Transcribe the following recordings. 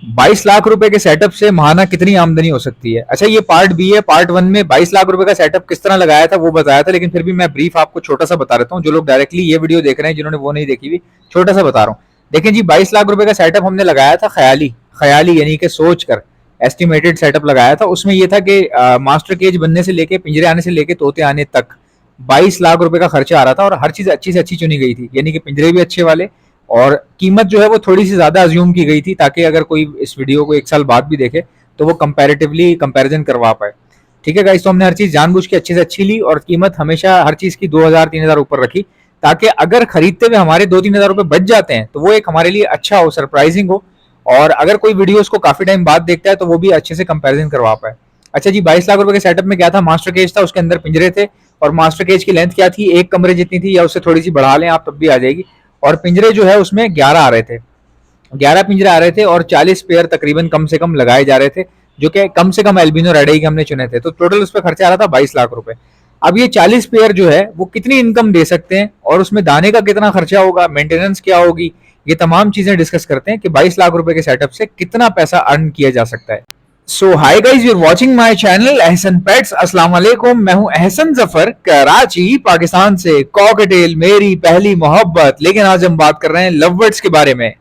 22 लाख रुपए के सेटअप से माहाना कितनी आमदनी हो सकती है। अच्छा, ये पार्ट बी है। पार्ट वन में 22 लाख रुपए का सेटअप किस तरह लगाया था वो बताया था, लेकिन फिर भी मैं ब्रीफ आपको छोटा सा बता देता हूँ। जो लोग डायरेक्टली ये वीडियो देख रहे हैं, जिन्होंने वो नहीं देखी हुई, छोटा सा बता रहा हूँ। देखें जी, 22 लाख रुपए का सेटअप हमने लगाया था ख्याली ख्याली यानी कि सोच कर एस्टिमेटेड सेटअप लगाया था। उसमें ये था कि मास्टर केज बनने से लेके पिंजरे आने से लेके तोते आने तक 22 लाख रुपए का खर्चा आ रहा था, और हर चीज अच्छी से अच्छी चुनी गई थी, यानी कि पिंजरे भी अच्छे वाले, और कीमत जो है वो थोड़ी सी ज्यादा अज्यूम की गई थी, ताकि अगर कोई इस वीडियो को 1 साल बाद भी देखे तो वो कंपैरेटिवली कंपैरिजन करवा पाए। ठीक है गाइस, तो हमने हर चीज जानबूझ के अच्छे से अच्छी ली, और कीमत हमेशा हर चीज की 2000-3000 ऊपर रखी, ताकि अगर खरीदते हुए हमारे 2-3000 रुपए बच जाते हैं तो वो एक हमारे लिए अच्छा हो, सरप्राइजिंग हो, और अगर कोई वीडियो उसको काफी टाइम बाद देखता है तो वो भी अच्छे से कंपैरिजन करवा पाए। अच्छा जी, 22 लाख रुपए के सेटअप में क्या था, मास्टर केज था, उसके अंदर पिंजरे थे, और मास्टर केज की लेंथ क्या थी, एक कमरे जितनी थी, या उससे थोड़ी सी बढ़ा लें आप तब भी आ जाएगी। और पिंजरे जो है उसमें 11 आ रहे थे, 11 पिंजरे आ रहे थे, और 40 पेयर तकरीबन कम से कम लगाए जा रहे थे, जो कि कम से कम एल्बिनो रेड के हमने चुने थे। तो टोटल उस पर खर्चा आ रहा था 22 लाख रुपए। अब ये 40 पेयर जो है वो कितनी इनकम दे सकते हैं, और उसमें दाने का कितना खर्चा होगा, मेंटेनेंस क्या होगी, ये तमाम चीजें डिस्कस करते हैं कि 22 लाख रुपए के सेटअप से कितना पैसा अर्न किया जा सकता है। So hi guys, you are watching my channel Ahsan pets. अस्सलाम वालेकुम, मैं हूं अहसन जफर, कराची पाकिस्तान से। कॉकटेल मेरी पहली मोहब्बत, लेकिन आज हम बात कर रहे हैं लव बर्ड्स के बारे में।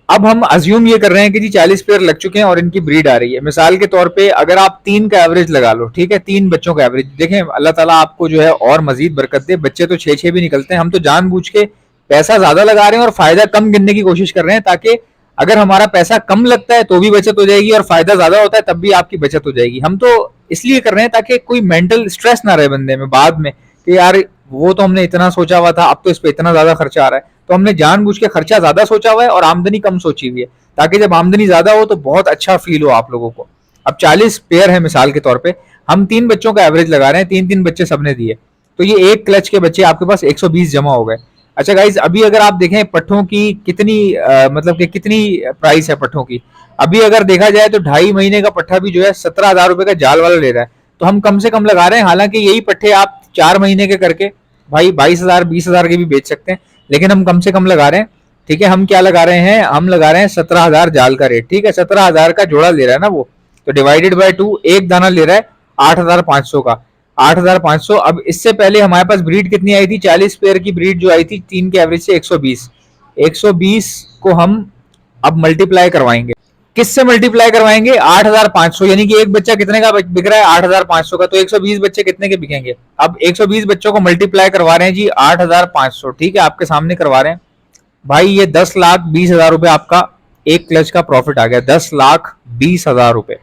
अब हम अज्यूम ये कर रहे हैं कि जी 40 पेयर लग चुके हैं और इनकी ब्रीड आ रही है। मिसाल के तौर पे अगर आप 3 का एवरेज लगा लो, ठीक है, 3 बच्चों का एवरेज देखें, अल्लाह ताला आपको जो है और मजीद बरकत दे। बच्चे तो 6-6 भी निकलते हैं। हम तो जानबूझ के पैसा ज्यादा लगा रहे हैं और फायदा कम गिनने की कोशिश कर रहे हैं, ताकि अगर हमारा पैसा कम लगता है तो भी बचत हो जाएगी, और फायदा ज्यादा होता है तब भी आपकी बचत हो जाएगी। हम तो इसलिए कर रहे हैं ताकि कोई मेंटल स्ट्रेस ना रहे बंदे में बाद में कि यार वो तो हमने इतना सोचा हुआ था, अब तो इस पे इतना ज्यादा खर्चा आ रहा है। तो हमने जानबूझ के खर्चा ज्यादा सोचा हुआ है और आमदनी कम सोची हुई है, ताकि जब आमदनी ज्यादा हो तो बहुत अच्छा फील हो आप लोगों को। अब 40 पेयर है मिसाल के तौर पे, हम 3 बच्चों का एवरेज लगा रहे हैं, 3-3 बच्चे सबने दिए, तो ये एक क्लच के बच्चे आपके पास 120 जमा हो गए। अच्छा गाइज, अभी अगर आप देखें पट्ठों की कितनी मतलब कि कितनी प्राइस है पट्ठों की, अभी अगर देखा जाए तो 2.5 महीने का पट्ठा भी जो है 17,000 रुपए का जाल वाला ले रहा है। तो हम कम से कम लगा रहे हैं, हालांकि यही पट्ठे आप 4 महीने के करके भाई 22,000 20,000 के भी बेच सकते हैं, लेकिन हम कम से कम लगा रहे हैं। ठीक है, हम क्या लगा रहे हैं, हम लगा रहे हैं 17,000 जाल का रेट। ठीक है, 17,000 का जोड़ा ले रहा है ना वो, तो डिवाइडेड बाय 2, एक दाना ले रहा है 8,500 का, 8,500। अब इससे पहले हमारे पास ब्रीड कितनी आई थी, 40 पेयर की ब्रीड जो आई थी 3 के एवरेज से 120, 120 को हम अब मल्टीप्लाई करवाएंगे। किससे मल्टीप्लाई करवाएंगे, 8,500, यानी कि एक बच्चा कितने का बिक रहा है, 8,500 का, तो 120 बच्चे कितने के बिकेंगे। अब 120 बच्चों को मल्टीप्लाई करवा रहे हैं जी 8,500, ठीक है, आपके सामने करवा रहे हैं भाई। ये 10,20,000 रुपए आपका एक क्लच का प्रॉफिट आ गया, 10,20,000 रुपए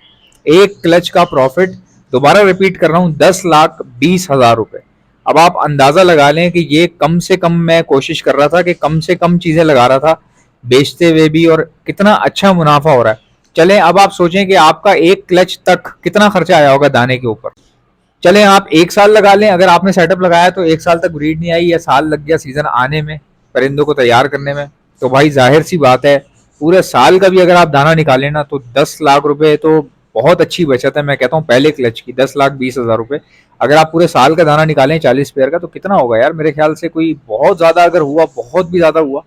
एक क्लच का प्रॉफिट। दोबारा रिपीट कर रहा हूं, 10,20,000 रुपए। अब आप अंदाजा लगा लें कि ये कम से कम, मैं कोशिश कर रहा था कि कम से कम चीजें लगा रहा था बेचते हुए भी, और कितना अच्छा मुनाफा हो रहा है। चलें अब आप सोचें कि आपका एक क्लच तक कितना खर्चा आया होगा दाने के ऊपर। चलें आप 1 साल लगा लें, अगर आपने सेटअप लगाया तो 1 साल तक ब्रीड नहीं आई, या साल लग गया सीजन आने में, परिंदों को तैयार करने में, तो भाई जाहिर सी बात है पूरे साल का भी अगर आप दाना निकालें ना तो 10 लाख रुपए तो बहुत अच्छी बचत है। मैं कहता हूँ पहले क्लच की 10,20,000 रुपए, अगर आप पूरे साल का दाना निकालें 40 पेयर का, तो कितना होगा यार, मेरे ख्याल से कोई बहुत ज्यादा अगर हुआ, बहुत भी ज्यादा हुआ,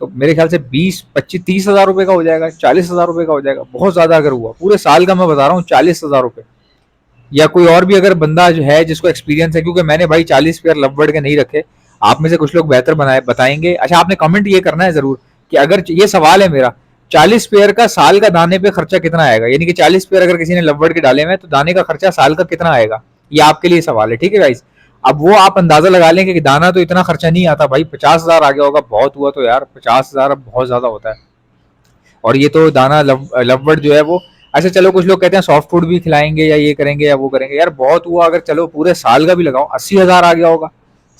तो मेरे ख्याल से 20-25-30,000 रुपए का हो जाएगा, 40,000 रुपए का हो जाएगा, बहुत ज्यादा अगर हुआ पूरे साल का। मैं बता रहा हूँ 40,000 रुपए। या कोई और भी अगर बंदा जो है जिसको एक्सपीरियंस है, क्योंकि मैंने भाई 40 पेयर लव बर्ड के नहीं रखे, आप में से कुछ लोग बेहतर बनाए बताएंगे। अच्छा, आपने कमेंट ये करना है जरूर कि अगर ये सवाल है मेरा, 40 पेयर का साल का दाने पे खर्चा कितना आएगा, यानी कि 40 पेयर अगर किसी ने लव बर्ड के डाले हुए तो दाने का खर्चा साल का कितना आएगा, ये आपके लिए सवाल है। ठीक है गाइस, अब वो आप अंदाजा लगा लें कि दाना तो इतना खर्चा नहीं आता भाई, 50,000 आ गया होगा, बहुत हुआ तो यार 50,000 अब बहुत ज्यादा होता है। और ये तो दाना लव बर्ड जो है वो, अच्छा चलो कुछ लोग कहते हैं सॉफ्ट फूड भी खिलाएंगे या ये करेंगे या वो करेंगे, यार बहुत हुआ अगर चलो पूरे साल का भी लगाओ, 80,000 आ गया होगा,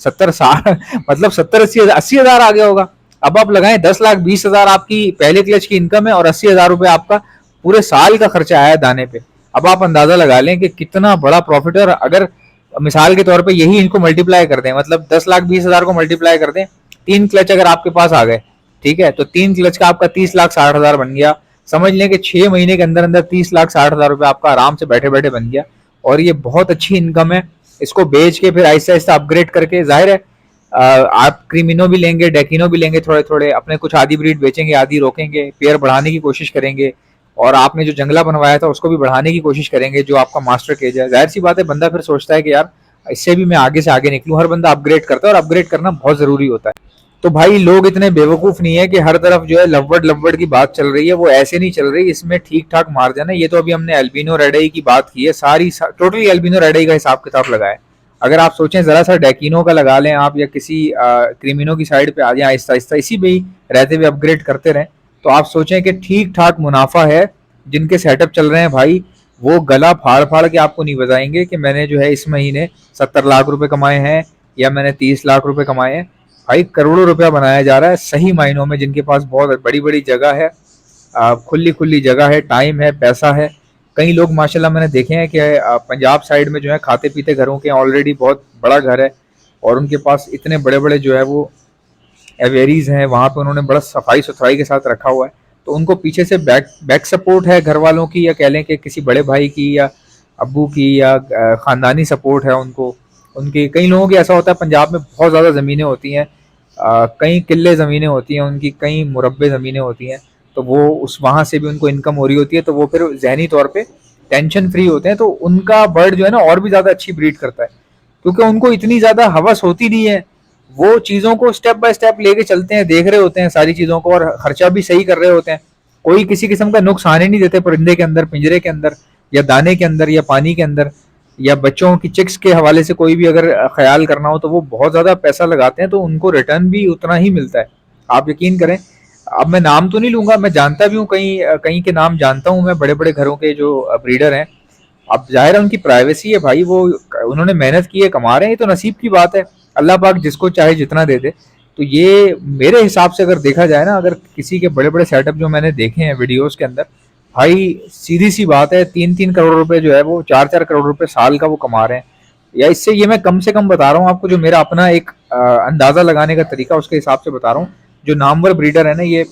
70 साल मतलब 70-80 80,000 आ गया होगा। अब आप लगाएं 10,20,000 आपकी पहले क्लच की इनकम है, और 80,000 रुपए आपका पूरे साल का खर्चा आया दाने पे। अब आप अंदाजा लगा लें कि कितना बड़ा प्रॉफिट है। और अगर मिसाल के तौर पे यही इनको मल्टीप्लाई कर दें, मतलब 10,20,000 को मल्टीप्लाई कर दें, 3 क्लच अगर आपके पास आ गए, ठीक है, तो 3 क्लच का आपका 30,60,000 बन गया। समझ लें कि 6 महीने के अंदर अंदर 30,60,000 रुपए आपका आराम से बैठे बैठे बन गया, और ये बहुत अच्छी इनकम है। इसको बेच के फिर आहिस्ता आहिस्ता अपग्रेड करके, जाहिर है आप क्रीमिनो भी लेंगे, डेकिनो भी लेंगे, थोड़े थोड़े अपने कुछ आधी ब्रीड बेचेंगे, आधी रोकेंगे, पेयर बढ़ाने की कोशिश करेंगे, और आपने जो जंगला बनवाया था उसको भी बढ़ाने की कोशिश करेंगे, जो आपका मास्टर केज है। जाहिर सी बात है, बंदा फिर सोचता है कि यार इससे भी मैं आगे से आगे निकलूं। हर बंदा अपग्रेड करता है और अपग्रेड करना बहुत जरूरी होता है। तो भाई लोग इतने बेवकूफ नहीं है कि हर तरफ जो है लववर्ड लववर्ड की बात चल रही है, वो ऐसे नहीं चल रही। इसमें ठीक ठाक मार्जिन है। ये तो अभी हमने एल्बिनो रेड आई की बात की है, सारी टोटली एल्बिनो रेड आई का हिसाब किताब लगाया। अगर आप सोचें जरा सा डेकिनो का लगा लें आप, या किसी क्रिमिनो की साइड पे आ जाए, आहिस्ता आहिस्ता इसी में ही रहते हुए अपग्रेड करते रहें, तो आप सोचें कि ठीक ठाक मुनाफा है। जिनके सेटअप चल रहे हैं भाई, वो गला फाड़ फाड़ के आपको नहीं बताएंगे कि मैंने जो है इस महीने 70 लाख रुपए कमाए हैं या मैंने 30 लाख रुपए कमाए हैं। भाई करोड़ों रुपया बनाया जा रहा है सही मायनों में, जिनके पास बहुत बड़ी बड़ी जगह है, खुली खुली जगह है, टाइम है, पैसा है। कई लोग माशाल्लाह मैंने देखे हैं कि पंजाब साइड में जो है खाते पीते घरों के ऑलरेडी बहुत बड़ा घर है और उनके पास इतने बड़े बड़े जो है वो एवेरीज हैं, वहाँ पे उन्होंने बड़ा सफाई सुथराई के साथ रखा हुआ है। तो उनको पीछे से बैक सपोर्ट है घर वालों की, या कह लें कि किसी बड़े भाई की या अब्बू की, या ख़ानदानी सपोर्ट है उनको। उनकी कई लोगों की ऐसा होता है, पंजाब में बहुत ज़्यादा ज़मीनें होती हैं, कई किले ज़मीनें होती हैं उनकी, कई मुरब्बे ज़मीनें होती हैं। तो वो उस वहाँ से भी उनको इनकम हो रही होती है, तो वो फिर जहनी तौर पे टेंशन फ्री होते हैं। तो उनका बर्ड जो है ना और भी ज़्यादा अच्छी ब्रीड करता है, क्योंकि उनको इतनी ज़्यादा हवस होती नहीं है। वो चीज़ों को स्टेप बाय स्टेप लेके चलते हैं, देख रहे होते हैं सारी चीज़ों को, और खर्चा भी सही कर रहे होते हैं। कोई किसी किस्म का नुक्स आने नहीं देते परिंदे के अंदर, पिंजरे के अंदर, या दाने के अंदर, या पानी के अंदर, या बच्चों की चिक्स के हवाले से कोई भी अगर ख्याल करना हो तो वो बहुत ज़्यादा पैसा लगाते हैं, तो उनको रिटर्न भी उतना ही मिलता है, आप यकीन करें। अब मैं नाम तो नहीं लूंगा, मैं जानता भी हूँ, कहीं कहीं के नाम जानता हूँ मैं, बड़े बड़े घरों के जो ब्रीडर हैं। अब जाहिर है उनकी प्राइवेसी है भाई, वो उन्होंने मेहनत की है, कमा रहे हैं, ये तो नसीब की बात है। अल्लाह पाक जिसको चाहे जितना दे दे। तो ये मेरे हिसाब से अगर देखा जाए ना, अगर किसी के बड़े बड़े सेटअप जो मैंने देखे हैं वीडियोस के अंदर, भाई सीधी सी बात है, 3-3 करोड़ रुपए जो है वो 4-4 करोड़ रुपए साल का वो कमा रहे हैं। या इससे ये मैं कम से कम बता रहा हूँ आपको, जो मेरा अपना एक अंदाजा लगाने का तरीका उसके हिसाब से बता रहा हूँ। जो नामवर ब्रीडर है ना, ये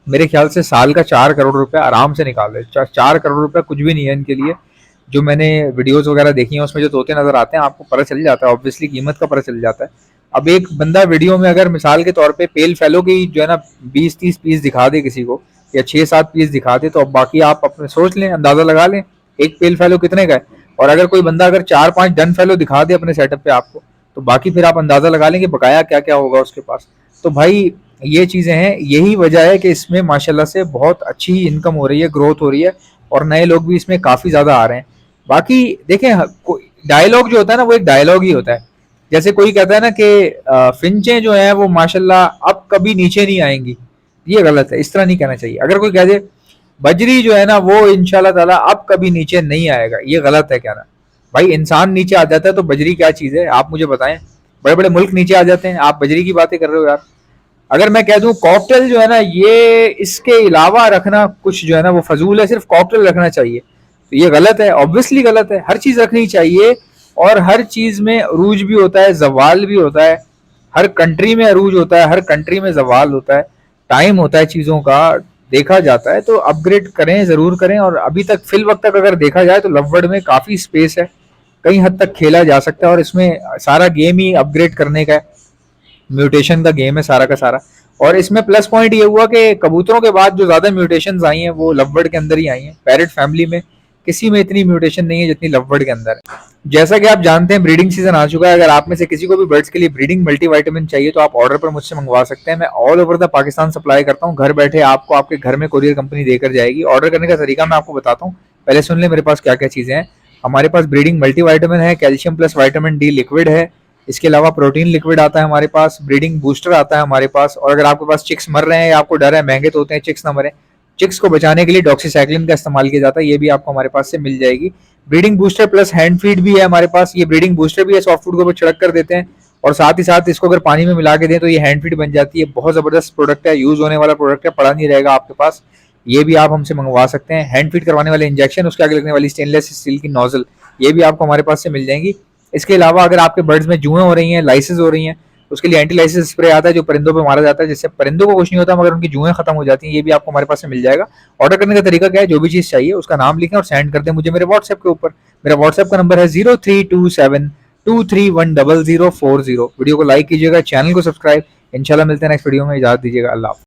मेरे ख्याल से साल का 4 करोड़ रुपए आराम से निकाल रहे। 4 करोड़ रुपए कुछ भी नहीं है इनके लिए। जो मैंने वीडियोस वगैरह देखी हैं उसमें जो तोते नजर आते हैं, आपको पता चल जाता है, ऑब्वियसली कीमत का पता चल जाता है। अब एक बंदा वीडियो में अगर मिसाल के तौर पे पेल फेलो की जो है ना 20-30 पीस दिखा दे किसी को, या 6-7 पीस दिखा दे, तो अब बाकी आप अपने सोच लें, अंदाजा लगा लें एक पेल फेलो कितने का है। और अगर कोई बंदा अगर 4-5 डन फेलो दिखा दे अपने सेटअप पे आपको, तो बाकी फिर आप अंदाजा लगा लें कि बकाया क्या क्या होगा उसके पास। तो भाई ये चीजें हैं, यही वजह है कि इसमें माशाल्लाह से बहुत अच्छी इनकम हो रही है, ग्रोथ हो रही है, और नए लोग भी इसमें काफी ज्यादा आ रहे हैं। बाकी देखें, डायलॉग जो होता है ना, वो एक डायलॉग ही होता है। जैसे कोई कहता है ना कि फिंचें जो है वो माशाल्लाह अब कभी नीचे नहीं आएंगी, ये गलत है, इस तरह नहीं कहना चाहिए। अगर कोई कह दे बजरी जो है ना वो इंशाल्लाह ताला अब कभी नीचे नहीं आएगा, ये गलत है कहना। भाई इंसान नीचे आ जाता है तो बजरी क्या चीज है, आप मुझे बताएं। बड़े बड़े मुल्क नीचे आ जाते हैं, आप बजरी की बातें कर रहे हो यार। अगर मैं कह दूं कॉकटेल जो है ना, ये इसके अलावा रखना कुछ जो है ना वो फजूल है, सिर्फ कॉकटेल रखना चाहिए, तो ये गलत है, ऑब्वियसली गलत है। हर चीज रखनी चाहिए, और हर चीज में अरूज भी होता है, जवाल भी होता है। हर कंट्री में अरूज होता है, हर कंट्री में जवाल होता है, टाइम होता है चीजों का, देखा जाता है। तो अपग्रेड करें, जरूर करें। और अभी तक फिल वक्त तक अगर देखा जाए तो लववर्ड में काफी स्पेस है, कई हद तक खेला जा सकता है, और इसमें सारा गेम ही अपग्रेड करने का है, म्यूटेशन का गेम है सारा का सारा। और इसमें प्लस पॉइंट ये हुआ कि कबूतरों के बाद जो ज्यादा म्यूटेशंस आई हैं वो लवबर्ड के अंदर ही आई हैं। पैरेट फैमिली में किसी में इतनी म्यूटेशन नहीं है जितनी लवबर्ड के अंदर है। जैसा कि आप जानते हैं ब्रीडिंग सीजन आ चुका है। अगर आप में से किसी को भी बर्ड्स के लिए ब्रीडिंग मल्टीविटामिन चाहिए तो आप ऑर्डर पर मुझसे मंगवा सकते हैं। मैं all over the Pakistan supply करता हूँ, घर बैठे आपको आपके घर में कोरियर कंपनी देकर जाएगी। ऑर्डर करने का तरीका मैं आपको बताता हूँ, पहले सुन ले मेरे पास क्या क्या चीजें हैं। हमारे पास ब्रीडिंग मल्टीविटामिन है, calcium plus vitamin D liquid है, इसके अलावा प्रोटीन लिक्विड आता है हमारे पास, ब्रीडिंग बूस्टर आता है हमारे पास। और अगर आपके पास चिक्स मर रहे हैं या आपको डर है महंगे तो होते हैं चिक्स ना मरे, चिक्स को बचाने के लिए डॉक्सीसाइक्लिन का इस्तेमाल किया जाता है, ये भी आपको हमारे पास से मिल जाएगी। Breeding booster plus hand feed भी है हमारे पास, ये ब्रीडिंग बूस्टर भी है, सॉफ्ट फूड के ऊपर छिड़क कर देते हैं, और साथ ही साथ इसको अगर पानी में मिला के दें तो ये हैंड फीड बन जाती है। बहुत जबरदस्त प्रोडक्ट है, यूज होने वाला प्रोडक्ट है, पड़ा नहीं रहेगा आपके पास, ये भी आप हमसे मंगवा सकते हैं। हैंड फीड करवाने वाले इंजेक्शन, उसके आगे लगने वाली स्टेनलेस स्टील की नोजल, ये भी आपको हमारे पास से मिल जाएंगी। इसके अलावा अगर आपके बर्ड्स में जुएं हो रही हैं, लाइसिस हो रही हैं, उसके लिए एंटी लाइसिस स्प्रे आता है जो परिंदों पे मारा जाता है, जिससे परिंदों को कुछ नहीं होता मगर उनकी जुएं खत्म हो जाती हैं, ये भी आपको हमारे पास से मिल जाएगा। ऑर्डर करने का तरीका क्या है, जो भी चीज चाहिए उसका नाम लिखें और सेंड कर दें मुझे मेरे व्हाट्सएप के ऊपर। मेरा व्हाट्सएप का नंबर है 032723104040। वीडियो को लाइक कीजिएगा, चैनल को सब्सक्राइब। इंशाल्लाह मिलते हैं नेक्स्ट वीडियो में, इजाजत दीजिएगा, अल्लाह।